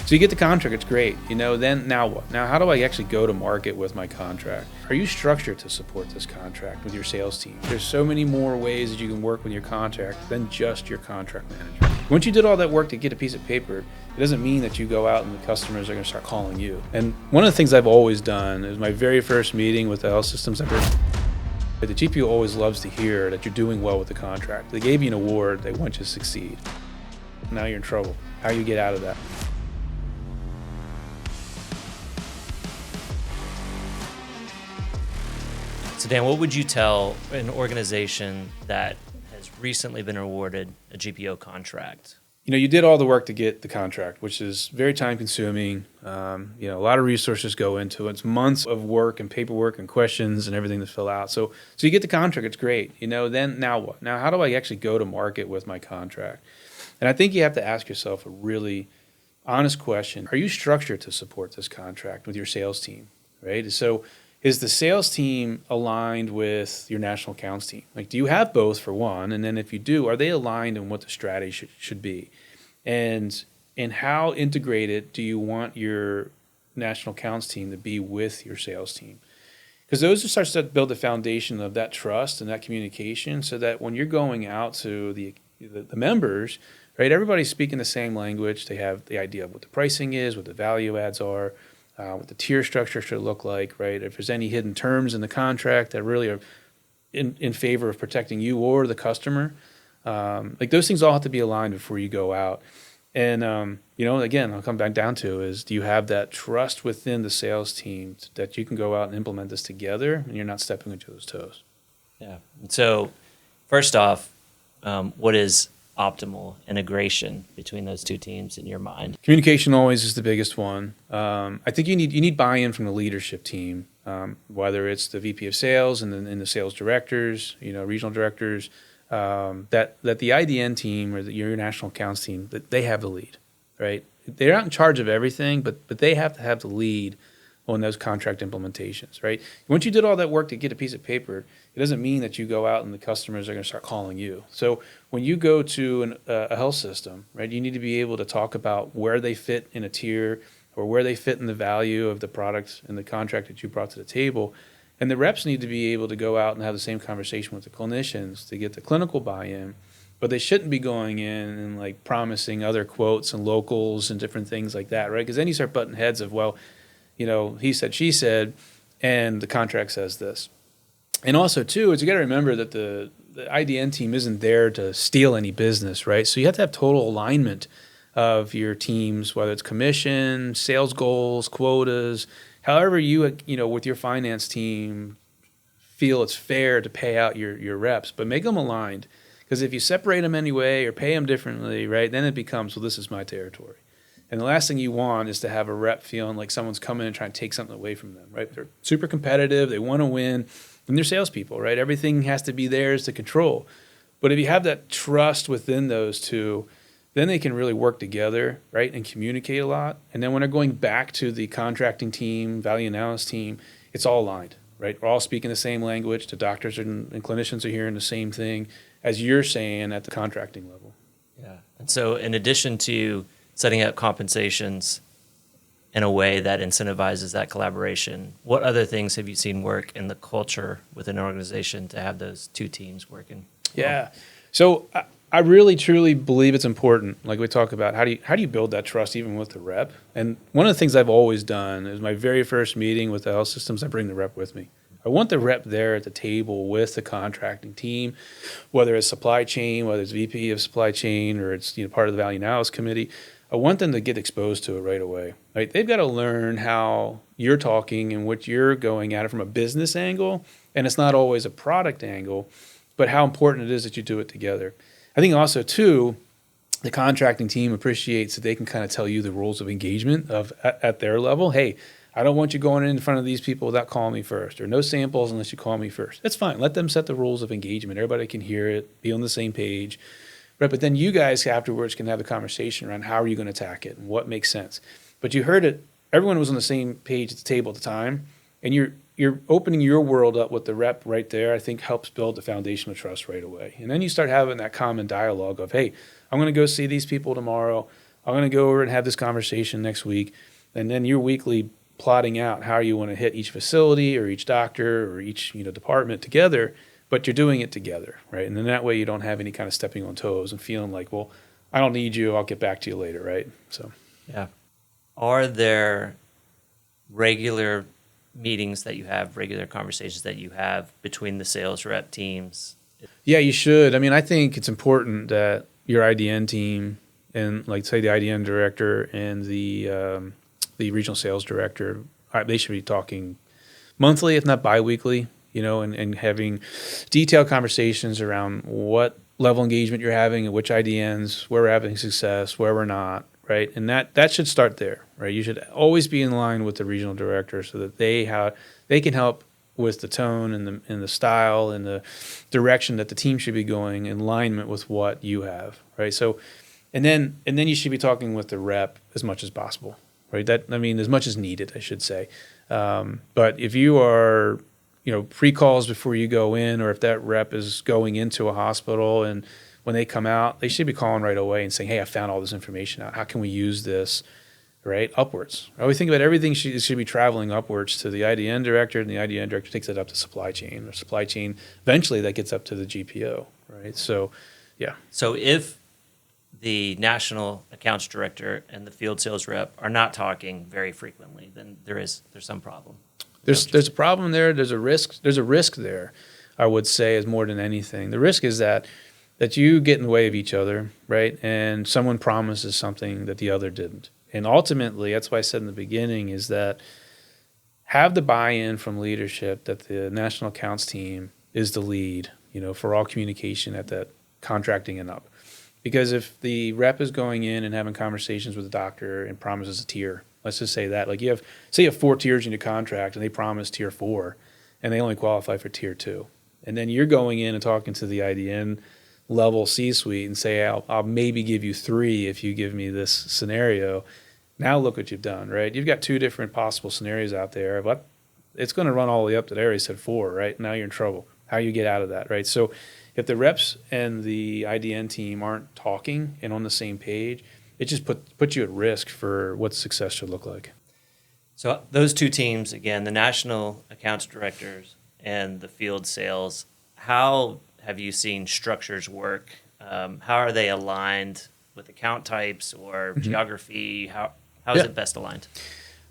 So you get the contract, it's great. Then now what? Now, how do I actually go to market with my contract? Are you structured to support this contract with your sales team? There's so many more ways that you can work with your contract than just your contract manager. Once you did all that work to get a piece of paper, it doesn't mean that you go out and the customers are going to start calling you. And one of the things I've always done is my very first meeting with the health systems, the GPO always loves to hear that you're doing well with the contract. They gave you an award, they want you to succeed. Now you're in trouble. How do you get out of that? So Dan, what would you tell an organization that has recently been awarded a GPO contract? You did all the work to get the contract, which is very time consuming. A lot of resources go into it. It's months of work and paperwork and questions and everything to fill out. So you get the contract, it's great. Then now what? Now, how do I actually go to market with my contract? And I think you have to ask yourself a really honest question. Are you structured to support this contract with your sales team, right? So is the sales team aligned with your national accounts team? Like, do you have both for one? And then if you do, are they aligned in what the strategy should be? And how integrated do you want your national accounts team to be with your sales team? Because those starts to build the foundation of that trust and that communication so that when you're going out to the members, right, everybody's speaking the same language. They have the idea of what the pricing is, what the value adds are, what the tier structure should look like, right? If there's any hidden terms in the contract that really are in favor of protecting you or the customer, those things all have to be aligned before you go out. And, again, I'll come back down to is, do you have that trust within the sales team that you can go out and implement this together and you're not stepping on each other's toes? Yeah. So first off, what is optimal integration between those two teams in your mind? Communication always is the biggest one. I think you need buy-in from the leadership team, whether it's the VP of sales and the sales directors, regional directors, that the IDN team or your national accounts team, that they have the lead, right? They're not in charge of everything, but they have to have the lead on those contract implementations, right? Once you did all that work to get a piece of paper, it doesn't mean that you go out and the customers are going to start calling you. So when you go to a health system, right, you need to be able to talk about where they fit in a tier or where they fit in the value of the products and the contract that you brought to the table. And the reps need to be able to go out and have the same conversation with the clinicians to get the clinical buy-in, but they shouldn't be going in and promising other quotes and locals and different things like that, right? Because then you start butting heads of, he said, she said, and the contract says this. And also, too, is you got to remember that the IDN team isn't there to steal any business, right? So you have to have total alignment of your teams, whether it's commission, sales goals, quotas, however you with your finance team feel it's fair to pay out your reps, but make them aligned. Because if you separate them anyway or pay them differently, right, then it becomes, well, this is my territory. And the last thing you want is to have a rep feeling like someone's coming and trying to take something away from them, right? They're super competitive. They want to win. And they're salespeople, right? Everything has to be theirs to control. But if you have that trust within those two, then they can really work together, right, and communicate a lot. And then when they're going back to the contracting team, value analysis team, it's all aligned, right? We're all speaking the same language. The doctors and clinicians are hearing the same thing as you're saying at the contracting level. Yeah. And so in addition to setting up compensations in a way that incentivizes that collaboration, what other things have you seen work in the culture within an organization to have those two teams working? Yeah. So I really, truly believe it's important. Like we talk about, how do you build that trust even with the rep? And one of the things I've always done is my very first meeting with the health systems, I bring the rep with me. I want the rep there at the table with the contracting team, whether it's supply chain, whether it's VP of supply chain, or it's part of the value analysis committee. I want them to get exposed to it right away. Right? They've got to learn how you're talking and what you're going at it from a business angle, and it's not always a product angle, but how important it is that you do it together. I think also, too, the contracting team appreciates that they can kind of tell you the rules of engagement at their level. Hey, I don't want you going in front of these people without calling me first, or no samples unless you call me first. That's fine. Let them set the rules of engagement. Everybody can hear it, be on the same page. Right, but then you guys afterwards can have a conversation around how are you going to attack it and what makes sense. But you heard it. Everyone was on the same page at the table at the time, and you're opening your world up with the rep right there. I think helps build the foundation of trust right away. And then you start having that common dialogue of, hey, I'm going to go see these people tomorrow. I'm going to go over and have this conversation next week. And then you're weekly plotting out how you want to hit each facility or each doctor or each, department together, but you're doing it together, right? And then that way you don't have any kind of stepping on toes and feeling like, well, I don't need you. I'll get back to you later, right? So, Yeah. Are there regular meetings that you have, regular conversations that you have between the sales rep teams? yeah, you should. I mean, I think it's important that your IDN team and, like, say, the IDN director and the regional sales director, they should be talking monthly, if not biweekly, and having detailed conversations around what level engagement you're having and which IDNs, where we're having success, where we're not, right? And that should start there, right? You should always be in line with the regional director so that they can help with the tone and the style and the direction that the team should be going in alignment with what you have, right? So, and then you should be talking with the rep as much as possible, right? As much as needed, I should say. But if you are, pre-calls before you go in, or if that rep is going into a hospital and when they come out, they should be calling right away and saying, hey, I found all this information out. How can we use this, right? Upwards. I always think about everything should be traveling upwards to the IDN director, and the IDN director takes it up to supply chain, or supply chain, eventually that gets up to the GPO, right? So, yeah. So if the national accounts director and the field sales rep are not talking very frequently, then there's some problem. There's a problem there. There's a risk. There's a risk there, I would say, is more than anything. The risk is that you get in the way of each other, right? And someone promises something that the other didn't. And ultimately, that's why I said in the beginning, is that have the buy-in from leadership that the national accounts team is the lead, for all communication at that contracting and up. Because if the rep is going in and having conversations with the doctor and promises a tier, let's just say that, like you have 4 tiers in your contract and they promise tier 4 and they only qualify for tier 2. And then you're going in and talking to the IDN level C-suite and say, I'll maybe give you 3 if you give me this scenario. Now look what you've done, right? You've got 2 different possible scenarios out there, but it's going to run all the way up to there. He said 4, right? Now you're in trouble. How you get out of that, right? So if the reps and the IDN team aren't talking and on the same page, it just puts you at risk for what success should look like. So those 2 teams, again, the national accounts directors and the field sales, how have you seen structures work? How are they aligned with account types or geography? How is it best aligned?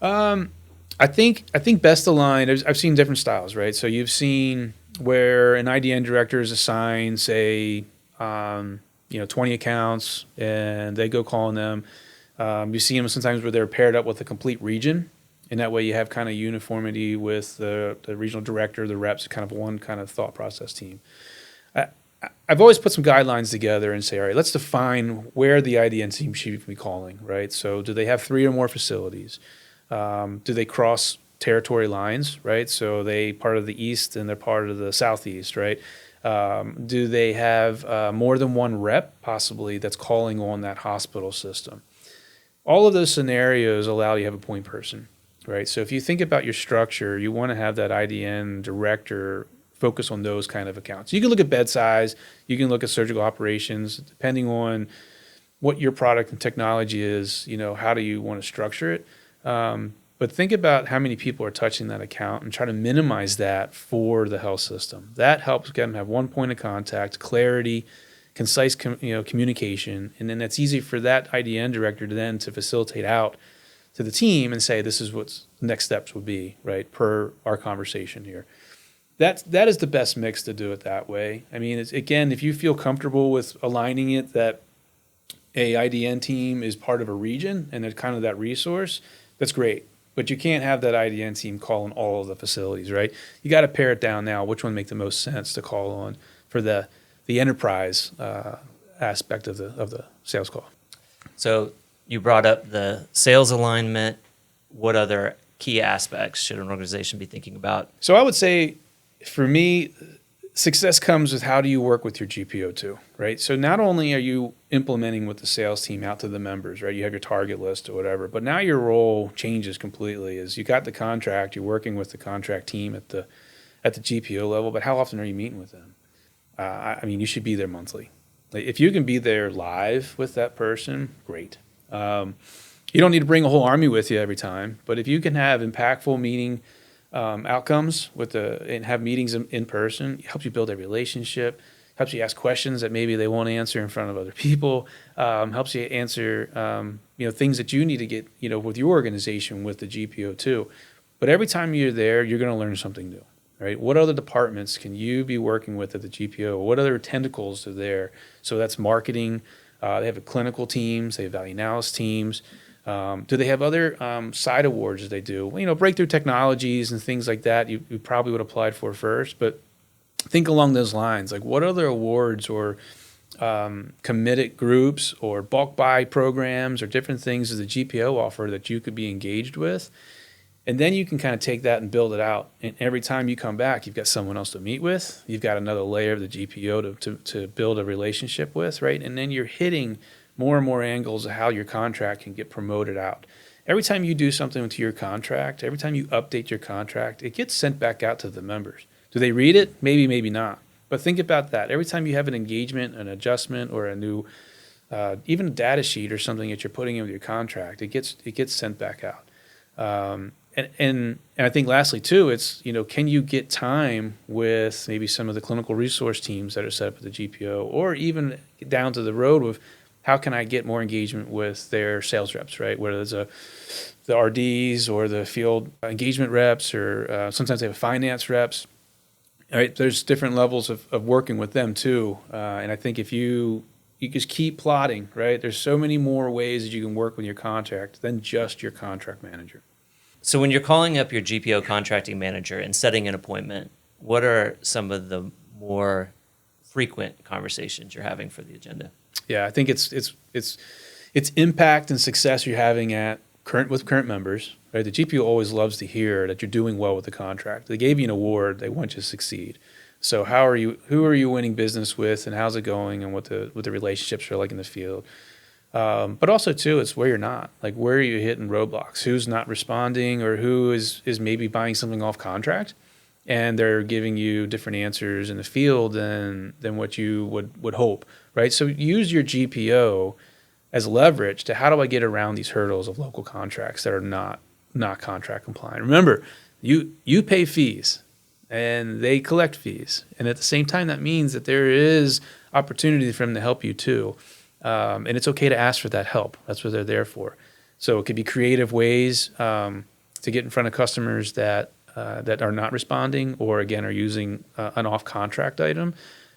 I think best aligned. I've seen different styles, right? So you've seen where an IDN director is assigned, say, 20 accounts, and they go calling them. You see them sometimes where they're paired up with a complete region, and that way you have kind of uniformity with the regional director, the reps, kind of one kind of thought process team. I've always put some guidelines together and say, all right, let's define where the IDN team should be calling, right? So do they have 3 or more facilities? Do they cross territory lines, right? So they part of the East and they're part of the Southeast, right? Do they have more than one rep, possibly, that's calling on that hospital system? All of those scenarios allow you to have a point person, right? So if you think about your structure, you want to have that IDN director focus on those kind of accounts. You can look at bed size, you can look at surgical operations, depending on what your product and technology is, how do you want to structure it? But think about how many people are touching that account and try to minimize that for the health system. That helps get them have one point of contact, clarity, concise communication, and then that's easy for that IDN director to then to facilitate out to the team and say, this is what next steps would be, right, per our conversation here. That is the best mix to do it that way. I mean, again, if you feel comfortable with aligning it that a IDN team is part of a region and it's kind of that resource, that's great. But you can't have that IDN team call on all of the facilities, right? You got to pare it down now. Which one make the most sense to call on for the enterprise aspect of the sales call? So you brought up the sales alignment. What other key aspects should an organization be thinking about? So I would say, for me, success comes with how do you work with your GPO too, right? So not only are you implementing with the sales team out to the members, right? You have your target list or whatever, but now your role changes completely. As you got the contract, you're working with the contract team at the GPO level, but how often are you meeting with them? I mean, you should be there monthly. Like, if you can be there live with that person, great. You don't need to bring a whole army with you every time, but if you can have impactful meeting outcomes and have meetings in person, it helps you build a relationship, helps you ask questions that maybe they won't answer in front of other people, helps you answer things that you need to get with your organization with the GPO too. But every time you're there, you're going to learn something new, right? What other departments can you be working with at the GPO? What other tentacles are there? So that's marketing. They have clinical teams. They have value analysis teams. Do they have other side awards that they do? Breakthrough technologies and things like that you probably would have applied for first. But think along those lines. Like, what other awards or committed groups or bulk buy programs or different things does the GPO offer that you could be engaged with? And then you can kind of take that and build it out. And every time you come back, you've got someone else to meet with. You've got another layer of the GPO to build a relationship with, right? And then you're hitting more and more angles of how your contract can get promoted out. Every time you do something to your contract, every time you update your contract, it gets sent back out to the members. Do they read it? Maybe, maybe not. But think about that. Every time you have an engagement, an adjustment, or a new, even a data sheet or something that you're putting in with your contract, it gets sent back out. And I think lastly too, it's, can you get time with maybe some of the clinical resource teams that are set up at the GPO, or even down to the road with how can I get more engagement with their sales reps, right? Whether it's the RDs or the field engagement reps, or sometimes they have finance reps. All right, there's different levels of working with them too. And I think if you just keep plotting, right, there's so many more ways that you can work with your contract than just your contract manager. So when you're calling up your GPO contracting manager and setting an appointment, what are some of the more frequent conversations you're having for the agenda? Yeah, I think it's impact and success you're having with current members, right? The GPO always loves to hear that you're doing well with the contract. They gave you an award, they want you to succeed. So who are you winning business with, and how's it going, and what the relationships are like in the field. But also too, it's where you're not. Like, where are you hitting roadblocks? Who's not responding, or who is maybe buying something off contract, and they're giving you different answers in the field than what you would hope, right? So use your GPO as leverage to how do I get around these hurdles of local contracts that are not contract compliant. Remember, you pay fees and they collect fees, and at the same time, that means that there is opportunity for them to help you too. And it's okay to ask for that help. That's what they're there for. So it could be creative ways to get in front of customers that are not responding, or again are using an off-contract item.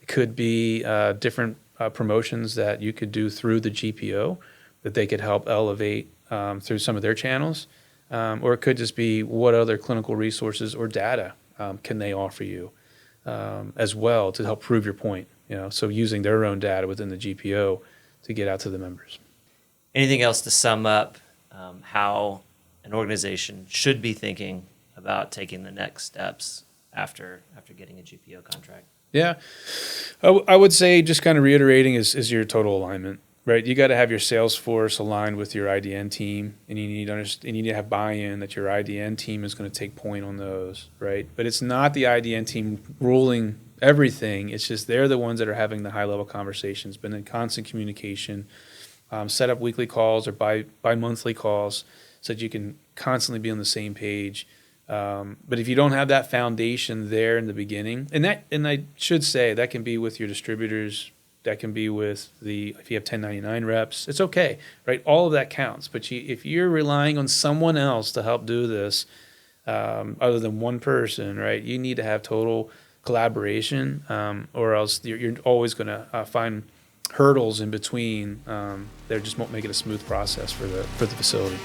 It could be different promotions that you could do through the GPO that they could help elevate through some of their channels, or it could just be what other clinical resources or data can they offer you as well to help prove your point. So using their own data within the GPO to get out to the members. Anything else to sum up how an organization should be thinking about taking the next steps after getting a GPO contract? Yeah, I would say, just kind of reiterating, is your total alignment, right? You got to have your sales force aligned with your IDN team, and you need to have buy-in that your IDN team is going to take point on those, right? But it's not the IDN team ruling everything. It's just they're the ones that are having the high-level conversations, been in constant communication, set up weekly calls or bi-monthly calls so that you can constantly be on the same page. But if you don't have that foundation there in the beginning, and I should say that can be with your distributors, that can be with if you have 1099 reps, it's okay, right? All of that counts. But if you're relying on someone else to help do this, other than one person, right, you need to have total collaboration, or else you're always going to find hurdles in between that just won't make it a smooth process for the facility.